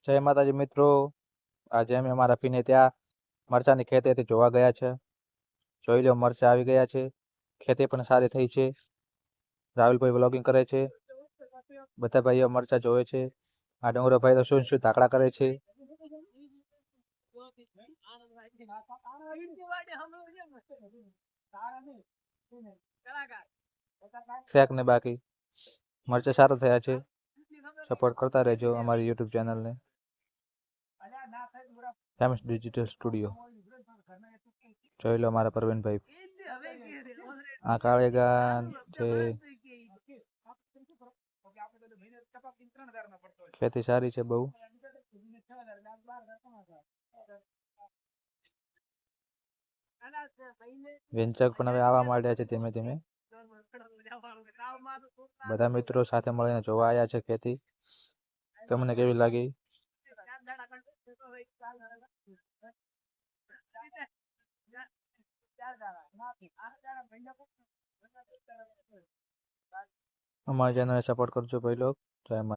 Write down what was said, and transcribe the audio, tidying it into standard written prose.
જય માતાજી મિત્રો, આજે અમે અમારા ફીને ત્યાં મરચાની ખેતીથી જોવા ગયા છે. જોઈ લો, મરચા આવી ગયા છે. ખેતી પણ સારી થઈ છે. રાહુલભાઈ વ્લોગિંગ કરે છે. બધા ભાઈઓ મરચા જોવે છે. આ ડોંગરો ભાઈ તો શું શું તાકડા કરે છે. ફેક ને બાકી મરચા સારા થયા છે. સપોર્ટ કરતા રહેજો અમારી યુટ્યુબ ચેનલને. ફેમસ ડિજિટલ સ્ટુડિયો જોઈ લો મારા પરવીનભાઈ. આ કાળેગાન છે. ખેતી સારી છે બહુ. વેંચક પણ હવે આવવા માંડ્યા છે ધીમે ધીમે. બધા મિત્રો સાથે મળીને જોવા આવ્યા છે ખેતી. તમને કેવી લાગી? અમારી ચેનલને સપોર્ટ કરજો ભાઈ લોગ. જય માતા.